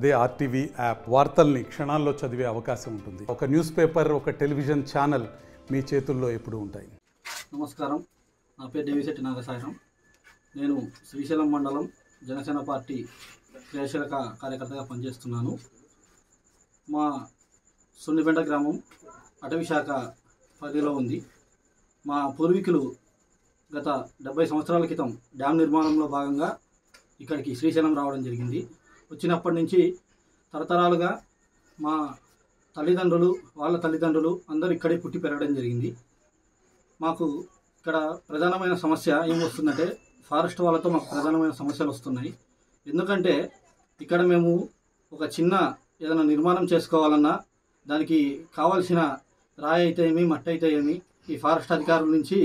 అదే RTV app వార్తల్ని క్షణాల్లో చదివే అవకాశం ఉంటుంది. ఒక న్యూస్ పేపర్, ఒక టెలివిజన్ ఛానల్ మీ చేతుల్లో ఎప్పుడూ ఉంటాయి. నమస్కారం, నా పేరు దేవిశెట్టి నాగసాయం. నేను శ్రీశైలం మండలం జనసేన పార్టీ క్రియాశీలక కార్యకర్తగా పనిచేస్తున్నాను. మా సున్నిపెంట గ్రామం అటవీ శాఖ పరిధిలో ఉంది. మా పూర్వీకులు గత 70 సంవత్సరాల క్రితం డ్యామ్ నిర్మాణంలో భాగంగా ఇక్కడికి శ్రీశైలం రావడం జరిగింది. వచ్చినప్పటి నుంచి తరతరాలుగా మా తల్లిదండ్రులు, వాళ్ళ తల్లిదండ్రులు అందరూ ఇక్కడే పుట్టి పెరగడం జరిగింది. మాకు ఇక్కడ ప్రధానమైన సమస్య ఏం వస్తుందంటే, ఫారెస్ట్ వాళ్ళతో మాకు ప్రధానమైన సమస్యలు వస్తున్నాయి. ఎందుకంటే ఇక్కడ మేము ఒక చిన్న ఏదైనా నిర్మాణం చేసుకోవాలన్నా దానికి కావాల్సిన రాయి అయితే ఏమి, మట్టి అయితే ఏమి, ఈ ఫారెస్ట్ అధికారుల నుంచి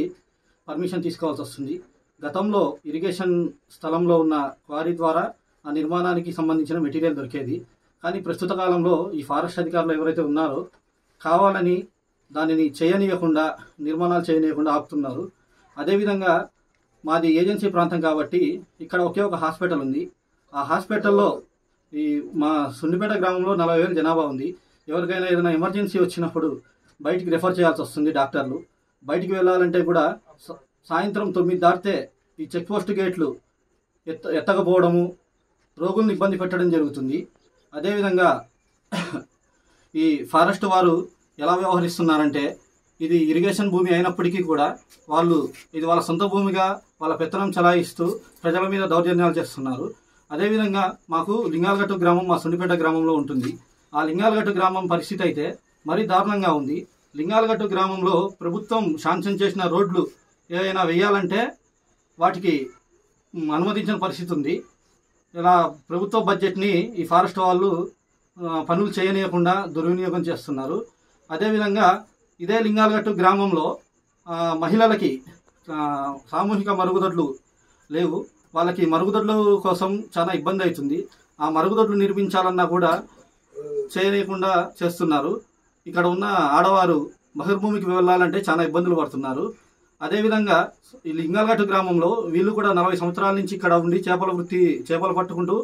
పర్మిషన్ తీసుకోవాల్సి వస్తుంది. గతంలో ఇరిగేషన్ స్థలంలో ఉన్న క్వారీ ద్వారా ఆ నిర్మాణానికి సంబంధించిన మెటీరియల్ దొరికేది. కానీ ప్రస్తుత కాలంలో ఈ ఫారెస్ట్ అధికారులు ఎవరైతే ఉన్నారో కావాలని దానిని చేయనీయకుండా, నిర్మాణాలు చేయనీయకుండా ఆపుతున్నారు. అదేవిధంగా మాది ఏజెన్సీ ప్రాంతం కాబట్టి ఇక్కడ ఒకే ఒక హాస్పిటల్ ఉంది. ఆ హాస్పిటల్లో ఈ మా సున్నిపేట గ్రామంలో 40,000 జనాభా ఉంది. ఎవరికైనా ఏదైనా ఎమర్జెన్సీ వచ్చినప్పుడు బయటికి రెఫర్ చేయాల్సి వస్తుంది. డాక్టర్లు బయటికి వెళ్ళాలంటే కూడా సాయంత్రం 9 దాటితే ఈ చెక్ పోస్ట్ గేట్లు ఎత్తకపోవడము, రోగులను ఇబ్బంది పెట్టడం జరుగుతుంది. అదేవిధంగా ఈ ఫారెస్ట్ వారు ఎలా వ్యవహరిస్తున్నారంటే, ఇది ఇరిగేషన్ భూమి అయినప్పటికీ కూడా వాళ్ళు ఇది వాళ్ళ సొంత భూమిగా వాళ్ళ పెత్తనం చలాయిస్తూ ప్రజల మీద దౌర్జన్యాలు చేస్తున్నారు. అదేవిధంగా మాకు లింగాలగట్టు గ్రామం మా సున్నిపేట గ్రామంలో ఉంటుంది. ఆ లింగాలగట్టు గ్రామం పరిస్థితి అయితే మరీ దారుణంగా ఉంది. లింగాలగట్టు గ్రామంలో ప్రభుత్వం శాంక్షన్ చేసిన రోడ్లు ఏదైనా వేయాలంటే వాటికి అనుమతించిన పరిస్థితి ఉంది. ఇలా ప్రభుత్వ బడ్జెట్ని ఈ ఫారెస్ట్ వాళ్ళు పనులు చేయనీయకుండా దుర్వినియోగం చేస్తున్నారు. అదేవిధంగా ఇదే లింగాలగట్టు గ్రామంలో మహిళలకి సామూహిక మరుగుదొడ్లు లేవు. వాళ్ళకి మరుగుదొడ్ల కోసం చాలా ఇబ్బంది అవుతుంది. ఆ మరుగుదొడ్లు నిర్మించాలన్నా కూడా చేయనీయకుండా చేస్తున్నారు. ఇక్కడ ఉన్న ఆడవారు బహిర్భూమికి వెళ్ళాలంటే చాలా ఇబ్బందులు పడుతున్నారు. అదేవిధంగా ఈ లింగాలగట్టు గ్రామంలో వీళ్ళు కూడా 40 సంవత్సరాల నుంచి ఇక్కడ ఉండి చేపలు పట్టుకుంటూ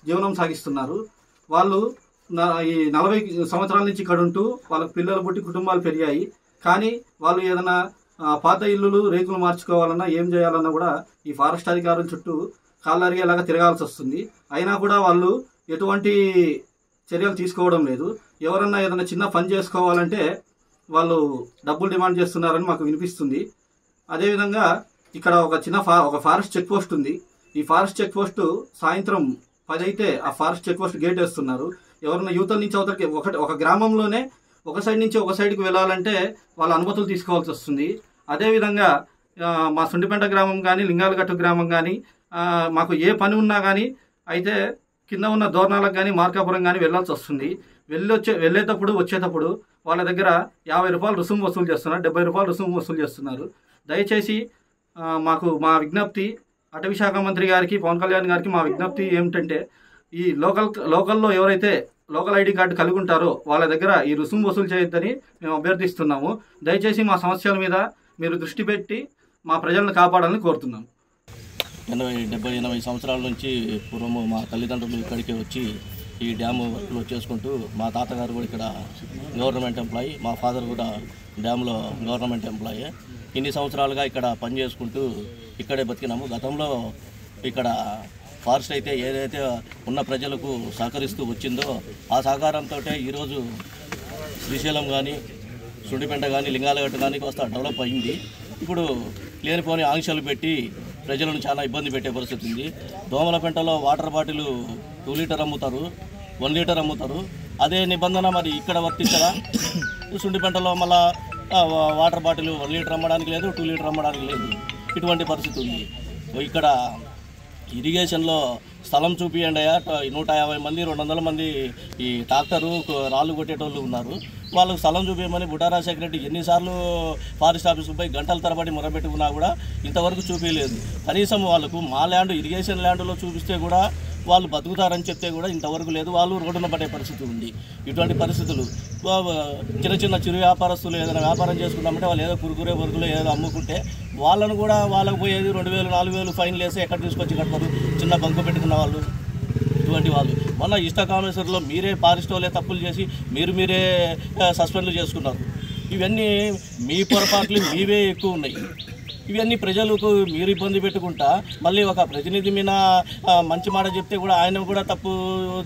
జీవనం సాగిస్తున్నారు. వాళ్ళు ఈ 40 సంవత్సరాల నుంచి ఇక్కడ ఉంటూ వాళ్ళకి పిల్లలు పుట్టి కుటుంబాలు పెరిగాయి. కానీ వాళ్ళు ఏదైనా పాత ఇల్లులు, రేకులు మార్చుకోవాలన్నా, ఏం చేయాలన్నా కూడా ఈ ఫారెస్ట్ అధికారుల చుట్టూ కాళ్ళరిగేలాగా తిరగాల్సి వస్తుంది. అయినా కూడా వాళ్ళు ఎటువంటి చర్యలు తీసుకోవడం లేదు. ఎవరన్నా ఏదైనా చిన్న పని చేసుకోవాలంటే వాళ్ళు డబ్బులు డిమాండ్ చేస్తున్నారని మాకు వినిపిస్తుంది. అదేవిధంగా ఇక్కడ ఒక ఫారెస్ట్ చెక్ పోస్ట్ ఉంది. ఈ ఫారెస్ట్ చెక్ పోస్ట్ సాయంత్రం 10 అయితే ఆ ఫారెస్ట్ చెక్ పోస్ట్ గేట్ వేస్తున్నారు. ఎవరైనా యువతల నుంచి అవతలకి ఒక గ్రామంలోనే ఒక సైడ్ నుంచి ఒక సైడ్కి వెళ్ళాలంటే వాళ్ళ అనుమతులు తీసుకోవాల్సి వస్తుంది. అదేవిధంగా మా సుండిపెంట గ్రామం కానీ, లింగాలగట్టు గ్రామం కానీ మాకు ఏ పని ఉన్నా కానీ అయితే కింద ఉన్న దోర్నాలకు కానీ, మార్కాపురం కానీ వెళ్ళాల్సి వస్తుంది. వెళ్ళేటప్పుడు వచ్చేటప్పుడు వాళ్ళ దగ్గర 50 రూపాయలు రుసుము వసూలు చేస్తున్నారు, 70 రూపాయలు రుసుము వసూలు చేస్తున్నారు. దయచేసి మా విజ్ఞప్తి అటవీ శాఖ మంత్రి గారికి, పవన్ కళ్యాణ్ గారికి మా విజ్ఞప్తి ఏమిటంటే, ఈ లోకల్లో ఎవరైతే లోకల్ ఐడి కార్డు కలిగి ఉంటారో వాళ్ళ దగ్గర ఈ రుసుము వసూలు చేయొద్దని మేము అభ్యర్థిస్తున్నాము. దయచేసి మా సమస్యల మీద మీరు దృష్టి పెట్టి మా ప్రజలను కాపాడాలని కోరుతున్నాము. 70-80 సంవత్సరాల నుంచి పూర్వము మా తల్లిదండ్రులు ఇక్కడికి వచ్చి ఈ డ్యాము వర్క్లో చేసుకుంటూ, మా తాతగారు కూడా ఇక్కడ గవర్నమెంట్ ఎంప్లాయీ, మా ఫాదర్ కూడా డ్యామ్లో గవర్నమెంట్ ఎంప్లాయీ. ఇన్ని సంవత్సరాలుగా ఇక్కడ పని చేసుకుంటూ ఇక్కడే బతికినాము. గతంలో ఇక్కడ ఫారెస్ట్ అయితే ఏదైతే ఉన్న ప్రజలకు సహకరిస్తూ వచ్చిందో ఆ సహకారంతో ఈరోజు శ్రీశైలం కానీ, సుండిపెంట కానీ, లింగాలగట్టు కానీ కాస్త డెవలప్ అయింది. ఇప్పుడు లేనిపోని ఆంక్షలు పెట్టి ప్రజలను చాలా ఇబ్బంది పెట్టే పరిస్థితి ఉంది. దోమలపెంటలో వాటర్ బాటిల్ 2 లీటర్ అమ్ముతారు, 1 లీటర్ అమ్ముతారు. అదే నిబంధన మరి ఇక్కడ వర్తించరా? సుండిపెంటలో మళ్ళా వాటర్ బాటిల్ 1 లీటర్ అమ్మడానికి లేదు, 2 లీటర్ అమ్మడానికి లేదు. ఇటువంటి పరిస్థితి ఉంది. ఇక్కడ ఇరిగేషన్లో స్థలం చూపియండి అయ్యా, 150 మంది 200 మంది ఈ ట్రాక్టరు రాళ్ళు కొట్టేటోళ్ళు ఉన్నారు. వాళ్ళకు స్థలం చూపించమని బుటారా సెక్రటరీ ఎన్నిసార్లు ఫారెస్ట్ ఆఫీసుకు పోయి గంటల తరబడి మొరపెట్టుకున్నా కూడా ఇంతవరకు చూపించలేదు. కనీసం వాళ్ళకు మా ల్యాండ్, ఇరిగేషన్ ల్యాండ్లో చూపిస్తే కూడా వాళ్ళు బతుకుతారని చెప్తే కూడా ఇంతవరకు లేదు. వాళ్ళు రోడ్డున పడే పరిస్థితి ఉంది. ఇటువంటి పరిస్థితులు చిన్న చిరు వ్యాపారస్తులు ఏదైనా వ్యాపారం చేసుకున్నామంటే వాళ్ళు ఏదో కురుకురే వరకులు ఏదో అమ్ముకుంటే వాళ్ళను కూడా వాళ్ళకు పోయేది 2,000 4,000 ఫైన్లు వేసి ఎక్కడ తీసుకొచ్చి కడతారు? చిన్న బంకు పెట్టుకున్న వాళ్ళు, ఇటువంటి వాళ్ళు మొన్న ఇష్టా కామేశ్వరంలో మీరే ఫారెస్ట్ వాళ్ళే తప్పులు చేసి మీరే సస్పెండ్లు చేసుకున్నారు. ఇవన్నీ మీ పొరపాట్లు మీవే ఎక్కువ ఉన్నాయి. ఇవన్నీ ప్రజలకు మీరు ఇబ్బంది పెట్టుకుంటా మళ్ళీ ఒక ప్రతినిధి మీద మంచి మాట చెప్తే కూడా ఆయన కూడా తప్పు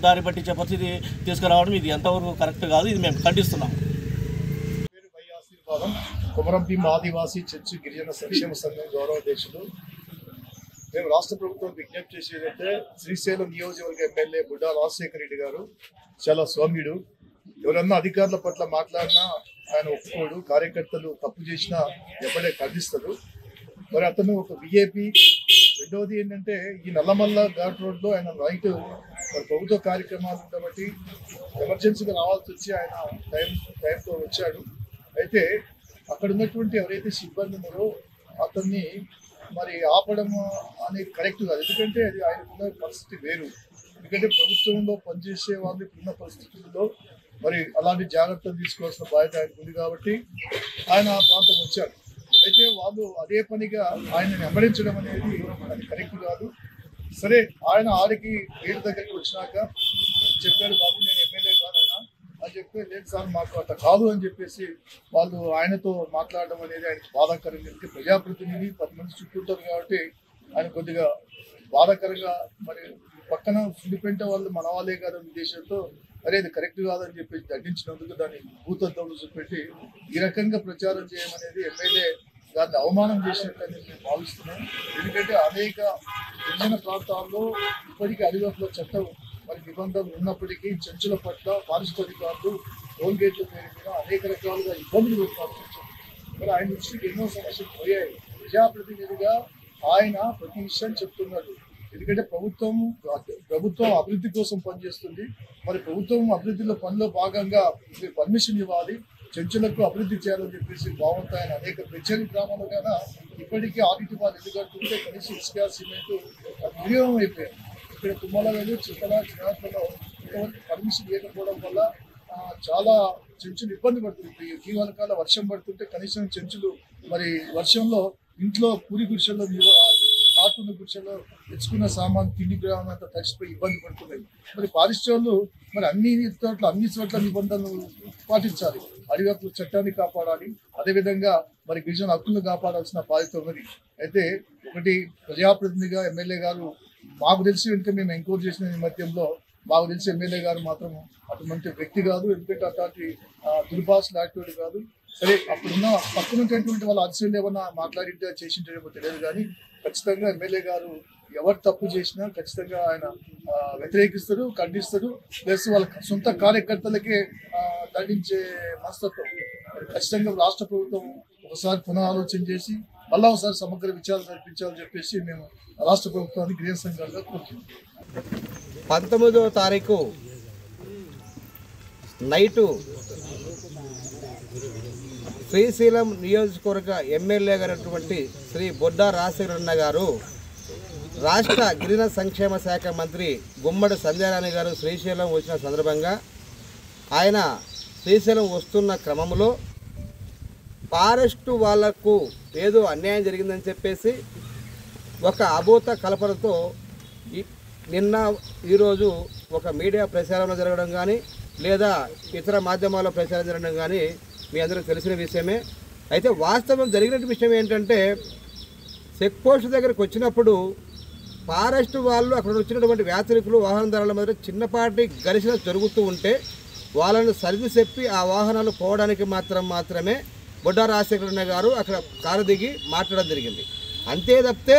దారి పట్టించే పరిస్థితి తీసుకురావడం ఇది ఎంతవరకు కరెక్ట్ కాదు. ఇది మేము ఖండిస్తున్నాం. కొమరం భీం ఆదివాసీ చర్చి గిరిజన సంక్షేమ సంఘం గౌరవ అధ్యక్షులు. మేము రాష్ట్ర ప్రభుత్వం విజ్ఞప్తి చేసేదంటే శ్రీశైలం నియోజకవర్గ ఎమ్మెల్యే బుడ్డా రాజశేఖర రెడ్డి గారు చాలా సౌమ్యుడు. ఎవరన్నా అధికారుల పట్ల మాట్లాడినా ఆయన ఒప్పుకోడు. కార్యకర్తలు తప్పు చేసినా ఎమ్మెల్యే ఖండిస్తారు. మరి అతను ఒక విఐపి. రెండవది ఏంటంటే ఈ నల్లమల్ల ఘాట్ రోడ్లో ఆయన రైట్ మరి ప్రభుత్వ కార్యక్రమాలు ఉండబట్టి ఎమర్జెన్సీగా రావాల్సి వచ్చి ఆయన టైంతో వచ్చాడు. అయితే అక్కడ ఉన్నటువంటి ఎవరైతే సిబ్బంది ఉన్నారో అతన్ని మరి ఆపడం అనేది కరెక్ట్ కాదు. ఎందుకంటే అది ఆయనకున్న పరిస్థితి వేరు. ఎందుకంటే ప్రభుత్వంలో పనిచేసే వాళ్ళు ఇప్పుడున్న పరిస్థితుల్లో మరి అలాంటి జాగ్రత్తలు తీసుకోవాల్సిన బాధ్యత ఆయనకు ఉంది కాబట్టి ఆయన ఆ ప్రాంతం వచ్చాడు. అయితే వాళ్ళు అదే పనిగా ఆయనని వెంబడించడం అనేది అది కరెక్ట్ కాదు. సరే ఆయన ఆడికి గేటు దగ్గరికి వచ్చినాక చెప్పారు, బాబు నేను ఎమ్మెల్యే కాదైనా అని చెప్పి, లేదు సార్ మాకు అట్లా కాదు అని చెప్పేసి వాళ్ళు ఆయనతో మాట్లాడడం అనేది ఆయనకు బాధాకరంగా. ఎందుకంటే ప్రజాప్రతినిధి 10 మంది చుట్టూ ఉంటారు కాబట్టి ఆయన కొద్దిగా బాధాకరంగా మరి పక్కన సుడిపెంట వాళ్ళు మన వాళ్ళే కాదని ఉద్దేశంతో అరే ఇది కరెక్ట్ కాదని చెప్పేసి దండించినందుకు దాన్ని భూతత్వంలో చూపెట్టి ఈ రకంగా ప్రచారం చేయమనేది ఎమ్మెల్యే దాన్ని అవమానం చేసినట్లని మేము భావిస్తున్నాం. ఎందుకంటే అనేక గిరిజన ప్రాంతాల్లో ఇప్పటికీ అడిగట్లో చట్టం మరి నిబంధనలు ఉన్నప్పటికీ చర్చల పట్ల ఫారెస్ట్ అధికారులు టోల్ గేట్ల పేరు మీద అనేక రకాలుగా ఇబ్బందులు పడుతున్నారు. మరి ఆయన దృష్టికి ఎన్నో సమస్యలు పోయాయి. ప్రజాప్రతినిధిగా ఆయన ప్రతి విషయం చెప్తున్నాడు. ఎందుకంటే ప్రభుత్వం అభివృద్ధి కోసం పనిచేస్తుంది. మరి ప్రభుత్వం అభివృద్ధిలో పనిలో భాగంగా మీరు పర్మిషన్ ఇవ్వాలి, చర్చలకు అభివృద్ధి చేయాలని చెప్పేసి బాగుంటాయి. ఆయన అనేక పెంచని గ్రామాలు కన్నా ఇప్పటికీ ఆడిటి వాళ్ళు ఎందుకంటుంటే కనీసం ఇసుక సిమెంట్ వినియోగం అయిపోయాయి. ఇక్కడ తుమ్మలవేలు చిన్నాపలో ఇంతవరకు పర్మిషన్ ఇవ్వకపోవడం వల్ల చాలా చెంచులు ఇబ్బంది పడుతుంది. ఇటీవల కాలం వర్షం పడుతుంటే కనీసం చెంచులు మరి వర్షంలో ఇంట్లో పూరి గుడిసెల్లో కాటున్న గుడిసెల్లో తెచ్చుకున్న సామాన్ తిండి గ్రామంతా తడిచిపోయి ఇబ్బంది పడుతున్నాయి. మరి పారిశ్రామికులు మరి అన్ని చోట్ల నిబంధనలు పాటించాలి. అడిగప్పుడు చట్టాన్ని కాపాడాలి. అదేవిధంగా మరి గిరిజన హక్కులను కాపాడాల్సిన బాధ్యత ఉన్నది. అయితే ఒకటి ప్రజాప్రతినిధిగా ఎమ్మెల్యే గారు మాకు తెలిసి వెనుక మేము ఎంక్వైరీ చేసిన నేపథ్యంలో మాకు తెలిసి ఎమ్మెల్యే గారు మాత్రం అటువంటి వ్యక్తి కాదు. ఎందుకంటే అట్లాంటి దుర్భాషలు యాక్టివిటీ కాదు. సరే అప్పుడున్న పక్కనున్నటువంటి వాళ్ళ అధిశీలు ఏమన్నా మాట్లాడింటే చేసింటేమో తెలియదు, కానీ ఖచ్చితంగా ఎమ్మెల్యే గారు ఎవరు తప్పు చేసినా ఖచ్చితంగా ఆయన వ్యతిరేకిస్తారు, ఖండిస్తారు. ప్లస్ వాళ్ళ సొంత కార్యకర్తలకే దండించే మనస్తత్వం. ఖచ్చితంగా రాష్ట్ర ప్రభుత్వం ఒకసారి పునరాలోచన చేసి మళ్ళా ఒకసారి సమగ్ర విచారణ జరిపించాలని చెప్పేసి మేము రాష్ట్ర ప్రభుత్వాన్ని గిరిజన సంఘాలుగా కోరుతున్నాం. 19వ తారీఖు నైటు శ్రీశైలం నియోజకవర్గ ఎమ్మెల్యే గారైనటువంటి శ్రీ బొడ్డా రాజశేఖరన్న గారు రాష్ట్ర గిరిజన సంక్షేమ శాఖ మంత్రి గుమ్మడి సంధ్యారాణి గారు శ్రీశైలం వచ్చిన సందర్భంగా ఆయన శ్రీశైలం వస్తున్న క్రమంలో ఫారెస్టు వాళ్లకు ఏదో అన్యాయం జరిగిందని చెప్పేసి ఒక అభూత కల్పనతో నిన్న ఈరోజు ఒక మీడియా ప్రచారంలో జరగడం కానీ లేదా ఇతర మాధ్యమాల్లో ప్రచారం జరగడం కానీ మీ అందరికీ తెలిసిన విషయమే. అయితే వాస్తవం జరిగిన విషయం ఏంటంటే చెక్ పోస్ట్ దగ్గరకు వచ్చినప్పుడు ఫారెస్ట్ వాళ్ళు అక్కడ వచ్చినటువంటి యాత్రికులు వాహనదారుల మధ్య చిన్నపాటి ఘర్షణ జరుగుతూ ఉంటే వాళ్ళను సర్ది చెప్పి ఆ వాహనాలు పోవడానికి మాత్రమే బొడ్డా రాజశేఖరన్న గారు అక్కడ కారు దిగి మాట్లాడడం జరిగింది. అంతే తప్పితే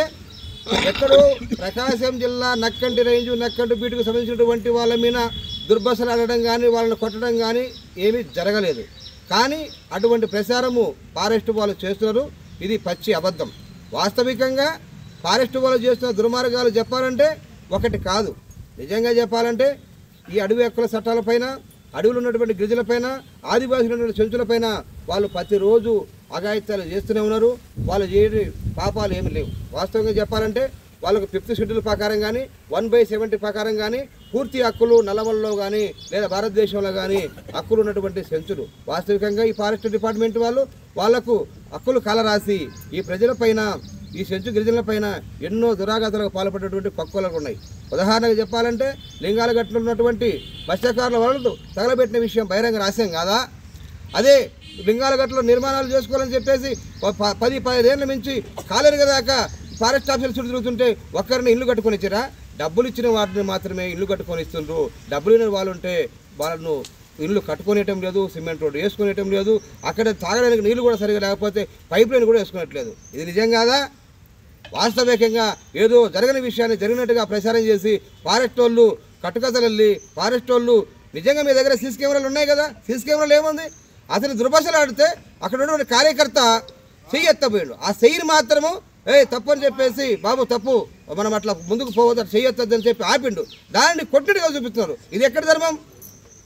ఎక్కడో ప్రకాశం జిల్లా నక్కంటి రేంజు నక్కంటి బీటుకు సంబంధించినటువంటి వాళ్ళ మీద దుర్భాషలు ఆడడం కానీ వాళ్ళని కొట్టడం కానీ ఏమీ జరగలేదు. కానీ అటువంటి ప్రచారము ఫారెస్ట్ వాళ్ళు చేస్తున్నారు. ఇది పచ్చి అబద్ధం. వాస్తవికంగా ఫారెస్ట్ వాళ్ళు చేస్తున్న దుర్మార్గాలు చెప్పాలంటే ఒకటి కాదు. నిజంగా చెప్పాలంటే ఈ అడవి హక్కుల చట్టాలపైన, అడవులు ఉన్నటువంటి గిరిజనులపైన, ఆదివాసులు ఉన్నటువంటి చెంచులపైన వాళ్ళు ప్రతిరోజు అఘాయిత్యాలు చేస్తూనే ఉన్నారు. వాళ్ళు చేయని పాపాలు ఏమి లేవు. వాస్తవంగా చెప్పాలంటే వాళ్ళకు 5th షెడ్యూల్ ప్రకారం కానీ 1/70 ప్రకారం కానీ పూర్తి హక్కులు నల్లమలలో కానీ లేదా భారతదేశంలో కానీ హక్కులు ఉన్నటువంటి సెంచులు. వాస్తవికంగా ఈ ఫారెస్ట్ డిపార్ట్మెంట్ వాళ్లకు హక్కులు కాలరాసి ఈ ప్రజలపైన ఈ చెంచు గిరిజనుల పైన ఎన్నో దురాఘాతాలకు పాల్పడేటువంటి పక్కువలకు ఉన్నాయి. ఉదాహరణకు చెప్పాలంటే లింగాలగట్లో ఉన్నటువంటి మత్స్యకారుల వలలు తగలబెట్టిన విషయం బహిరంగ రహస్యం కాదా? అదే లింగాలగట్లో నిర్మాణాలు చేసుకోవాలని చెప్పేసి 10-15 ఏళ్ళ నుంచి కాలేరుగా దాకా ఫారెస్ట్ ఆఫీసులు చుట్టూ తిరుగుతుంటే ఒక్కరిని ఇల్లు కట్టుకొని ఇచ్చారా? డబ్బులు ఇచ్చిన వాటిని మాత్రమే ఇల్లు కట్టుకొని ఇస్తుండ్రు. డబ్బులు ఇచ్చిన వాళ్ళు ఉంటే వాళ్ళను ఇల్లు కట్టుకునేయటం లేదు, సిమెంట్ రోడ్డు వేసుకునేయటం లేదు, అక్కడ తాగడానికి నీళ్ళు కూడా సరిగా లేకపోతే పైప్ లైన్ కూడా వేసుకునేట్లేదు. ఇది నిజం కాదా? వాస్తవికంగా ఏదో జరగని విషయాన్ని జరిగినట్టుగా ప్రచారం చేసి ఫారెస్ట్ వాళ్ళు కట్టుకథలల్లి ఫారెస్ట్ వాళ్ళు నిజంగా మీ దగ్గర సీసీ కెమెరాలు ఉన్నాయి కదా, సీసీ కెమెరాలు ఏముంది? అతను దుర్భాషలు ఆడితే అక్కడ ఉన్నటువంటి కార్యకర్త చెయ్యి ఎత్తపోయాడు. ఆ చెయ్యిని మాత్రము తప్పు అని చెప్పేసి బాబు తప్పు మనం అట్లా ముందుకు పోవద్దు, అట్లా చెయ్యొద్దని చెప్పి ఆపిండు. దానిని కొట్టుడిగా చూపిస్తున్నారు. ఇది ఎక్కడ ధర్మం?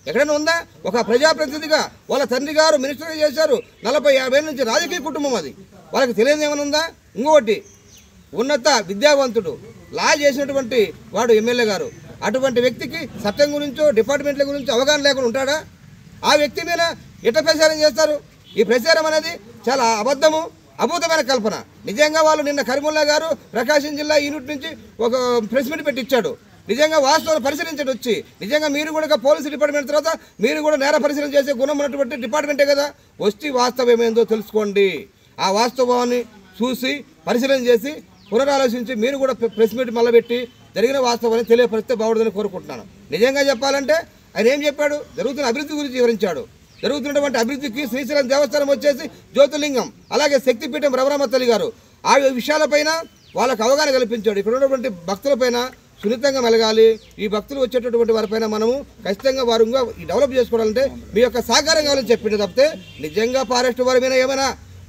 ఎక్కడైనా ఉందా? ఒక ప్రజాప్రతినిధిగా వాళ్ళ తండ్రి గారు మినిస్టర్గా చేశారు. 40-50 ఏళ్ళ నుంచి రాజకీయ కుటుంబం అది. వాళ్ళకి తెలియదు ఏమైనా ఉందా? ఇంకొకటి ఉన్నత విద్యావంతుడు లా చేసినటువంటి వాడు ఎమ్మెల్యే గారు. అటువంటి వ్యక్తికి చట్టం గురించో డిపార్ట్మెంట్ల గురించో అవగాహన లేకుండా ఉంటాడా? ఆ వ్యక్తి మీద ఎట్లా ప్రచారం చేస్తారు? ఈ ప్రచారం అనేది చాలా అబద్ధము, అభూతమైన కల్పన. నిజంగా వాళ్ళు నిన్న కరీముల్లా గారు ప్రకాశం జిల్లా యూనిట్ నుంచి ఒక ప్రెస్ మీట్ పెట్టించాడు. నిజంగా వాస్తవాలు పరిశీలించడం వచ్చి నిజంగా మీరు కూడా పోలీసు డిపార్ట్మెంట్ తర్వాత మీరు కూడా నేర పరిశీలన చేసే గుణం ఉన్నటువంటి డిపార్ట్మెంటే కదా, వచ్చి వాస్తవం ఏమైందో తెలుసుకోండి. ఆ వాస్తవాన్ని చూసి పరిశీలన చేసి పునరాలోచించి మీరు కూడా ప్రెస్ మీట్ మళ్ళీ పెట్టి జరిగిన వాస్తవాన్ని తెలియపరిస్తే బాగుంటుందని కోరుకుంటున్నాను. నిజంగా చెప్పాలంటే ఆయన ఏం చెప్పాడు? జరుగుతున్న అభివృద్ధి గురించి వివరించాడు. జరుగుతున్నటువంటి అభివృద్ధికి శ్రీశైలం దేవస్థానం వచ్చేసి జ్యోతిర్లింగం, అలాగే శక్తిపీఠం రఘురామ తల్లి గారు, ఆ విషయాలపైన వాళ్ళకు అవగాహన కల్పించాడు. ఇక్కడ ఉన్నటువంటి భక్తులపైన సున్నితంగా మెలగాలి. ఈ భక్తులు వచ్చేటటువంటి వారిపైన మనము ఖచ్చితంగా వారు డెవలప్ చేసుకోవాలంటే మీ యొక్క సహకారం కావాలని చెప్పింది తప్పితే నిజంగా ఫారెస్ట్ వారి మీద ఏమైనా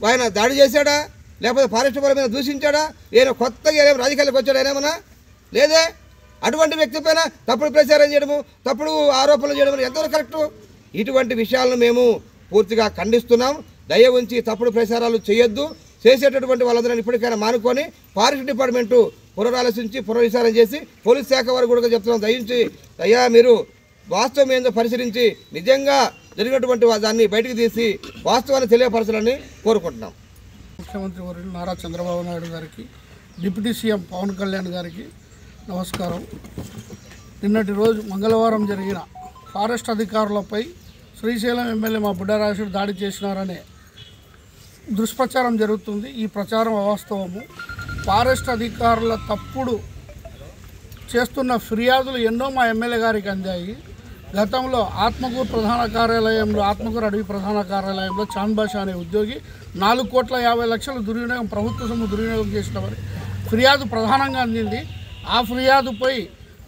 ఆయన దాడి చేశాడా, లేకపోతే ఫారెస్ట్ వారి మీద దూషించాడా, ఏమైనా కొత్తగా ఏమైనా రాజకీయాలకు వచ్చాడా ఏమైనా? లేదే. అటువంటి వ్యక్తి పైన తప్పుడు ప్రచారం చేయడము, తప్పుడు ఆరోపణలు చేయడం ఎంతవరకు కరెక్టు? ఇటువంటి విషయాలను మేము పూర్తిగా ఖండిస్తున్నాం. దయ ఉంచి తప్పుడు ప్రచారాలు చేయొద్దు. చేసేటటువంటి వాళ్ళందరినీ ఇప్పటికైనా మానుకొని ఫారెస్ట్ డిపార్ట్మెంటు పునరాలోచించి పునర్విచారం చేసి పోలీస్ శాఖ వారు కూడా చెప్తున్నాం, దయించి అయ్యా మీరు వాస్తవం ఏందో పరిశీలించి నిజంగా జరిగినటువంటి దాన్ని బయటకు తీసి వాస్తవాన్ని తెలియపరచాలని కోరుకుంటున్నాం. ముఖ్యమంత్రి వర్యులు నారా చంద్రబాబు నాయుడు గారికి, డిప్యూటీ సీఎం పవన్ కళ్యాణ్ గారికి నమస్కారం. నిన్నటి రోజు మంగళవారం జరిగిన ఫారెస్ట్ అధికారులపై శ్రీశైలం ఎమ్మెల్యే మా బుడ్డరాజుడు దాడి చేసినారనే దుష్ప్రచారం జరుగుతుంది. ఈ ప్రచారం అవాస్తవము. ఫారెస్ట్ అధికారుల తప్పుడు చేస్తున్న ఫిర్యాదులు ఎన్నో మా ఎమ్మెల్యే గారికి అందాయి. గతంలో ఆత్మకూరు ప్రధాన కార్యాలయంలో, ఆత్మకూరు అడవి ప్రధాన కార్యాలయంలో చాంద్ బాషా అనే ఉద్యోగి 4,50,00,000 దుర్వినియోగం, ప్రభుత్వ సొమ్ము దుర్వినియోగం చేసిన ఫిర్యాదు ప్రధానంగా అందింది. ఆ ఫిర్యాదుపై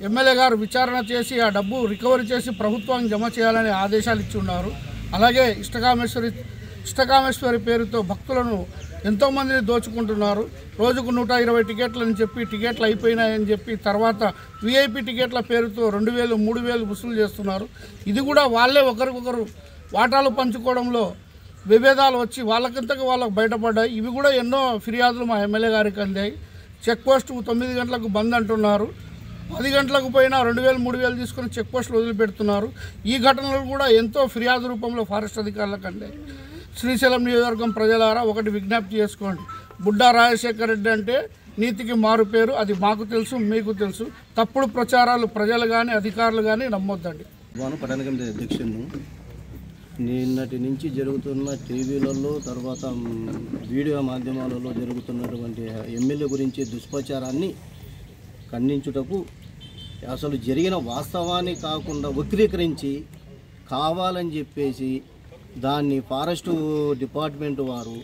ఎమ్మెల్యే గారు విచారణ చేసి ఆ డబ్బు రికవరీ చేసి ప్రభుత్వానికి జమ చేయాలని ఆదేశాలు ఇచ్చి ఉన్నారు. అలాగే ఇష్టకామేశ్వరి పేరుతో భక్తులను ఎంతోమందిని దోచుకుంటున్నారు. రోజుకు 120 టికెట్లని చెప్పి టికెట్లు అయిపోయినాయని చెప్పి తర్వాత విఐపి టికెట్ల పేరుతో 2,000, 3,000 వసూలు చేస్తున్నారు. ఇది కూడా వాళ్ళే ఒకరికొకరు వాటాలు పంచుకోవడంలో విభేదాలు వచ్చి వాళ్ళకంతకు వాళ్ళకు బయటపడ్డాయి. ఇవి కూడా ఎన్నో ఫిర్యాదులు మా ఎమ్మెల్యే గారికి అందాయి. చెక్ పోస్టు 9 గంటలకు బంద్ అంటున్నారు. 10 గంటలకు పోయినా 2,000, 3,000 తీసుకొని చెక్ పోస్టులు వదిలిపెడుతున్నారు. ఈ ఘటనలు కూడా ఎంతో ఫిర్యాదు రూపంలో ఫారెస్ట్ అధికారులకు అందాయి. శ్రీశైలం నియోజకవర్గం ప్రజలారా ఒకటి విజ్ఞప్తి చేసుకోండి. బుడ్డా రాజశేఖర రెడ్డి అంటే నీతికి మారు పేరు. అది మాకు తెలుసు, మీకు తెలుసు. తప్పుడు ప్రచారాలు ప్రజలు కానీ అధికారులు కానీ నమ్మొద్దండి. పట్టణ కమిటీ అధ్యక్షుడు. నిన్నటి నుంచి జరుగుతున్న టీవీలలో తర్వాత వీడియో మాధ్యమాలలో జరుగుతున్నటువంటి ఎమ్మెల్యే గురించి దుష్ప్రచారాన్ని ఖండించుటకు అసలు జరిగిన వాస్తవాన్ని కాకుండా వక్రీకరించి కావాలని చెప్పేసి దాన్ని ఫారెస్టు డిపార్ట్మెంట్ వారు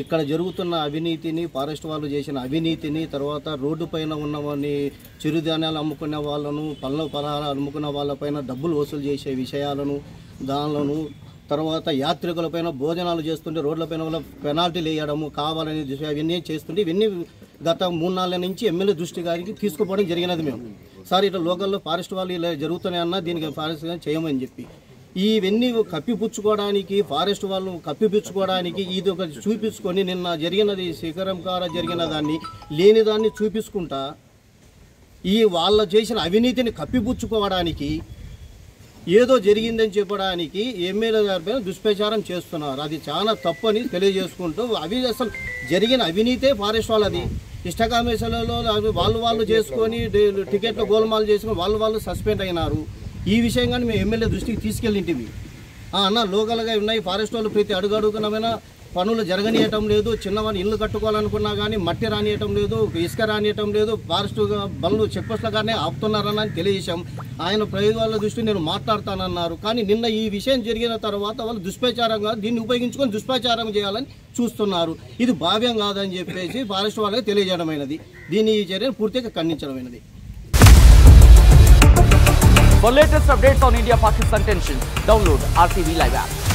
ఇక్కడ జరుగుతున్న అవినీతిని, ఫారెస్ట్ వాళ్ళు చేసిన అవినీతిని, తర్వాత రోడ్డు పైన ఉన్నవన్నీ చిరుధాన్యాలు అమ్ముకునే వాళ్ళను, పళ్ళ పలహారాలు అమ్ముకున్న వాళ్ళపైన డబ్బులు వసూలు చేసే విషయాలను, దానిలను తర్వాత యాత్రికులపైన భోజనాలు చేస్తుంటే రోడ్లపైన వాళ్ళ పెనాల్టీలు వేయడము కావాలని ఇవన్నీ చేస్తుంటే ఇవన్నీ గత 3-4 నెలల నుంచి ఎమ్మెల్యే దృష్టి గారికి తీసుకుపోవడం జరిగినది. మేము సార్ ఇట్లా లోకల్లో ఫారెస్ట్ వాళ్ళు ఇలా జరుగుతున్నాయన్నా దీనికి ఫారెస్ట్ చేయమని చెప్పి ఇవన్నీ కప్పిపుచ్చుకోవడానికి, ఫారెస్ట్ వాళ్ళు కప్పిపుచ్చుకోవడానికి ఇది ఒక చూపించుకొని నిన్న జరిగినది శిఖరం కార జరిగిన దాన్ని లేని దాన్ని చూపించుకుంటా ఈ వాళ్ళ చేసిన అవినీతిని కప్పిపుచ్చుకోవడానికి ఏదో జరిగిందని చెప్పడానికి ఎమ్మెల్యే గారిపైన దుష్ప్రచారం చేస్తున్నారు. అది చాలా తప్పని తెలియజేసుకుంటూ అవి అసలు జరిగిన అవినీతే ఫారెస్ట్ వాళ్ళది. ఇష్టకామేశ్వరంలో వాళ్ళు చేసుకొని టికెట్లు గోల్మాలు చేసుకొని వాళ్ళు సస్పెండ్ అయినారు. ఈ విషయం కానీ మేము ఎమ్మెల్యే దృష్టికి తీసుకెళ్ళింటివి. అన్న లోకల్గా ఉన్నాయి ఫారెస్ట్ వాళ్ళు ప్రతి అడుగుడుకునమైనా పనులు జరగనీయటం లేదు. చిన్నవాడిని ఇల్లు కట్టుకోవాలనుకున్నా కానీ మట్టి రానియటం లేదు, ఇసుక రానియటం లేదు. ఫారెస్ట్ బండ్లు చెక్ పోస్టుల కానీ ఆపుతున్నారని తెలియజేశాం. ఆయన ప్రయోగాల దృష్టి నేను మాట్లాడతానన్నారు. కానీ నిన్న ఈ విషయం జరిగిన తర్వాత వాళ్ళు దుష్ప్రచారంగా దీన్ని ఉపయోగించుకొని దుష్ప్రచారం చేయాలని చూస్తున్నారు. ఇది భావ్యం కాదని చెప్పేసి ఫారెస్ట్ వాళ్ళకి తెలియజేయడమైనది. దీని ఈ చర్యను పూర్తిగా ఖండించడమైనది. For latest updates on India-Pakistan tensions, download RTV Live app.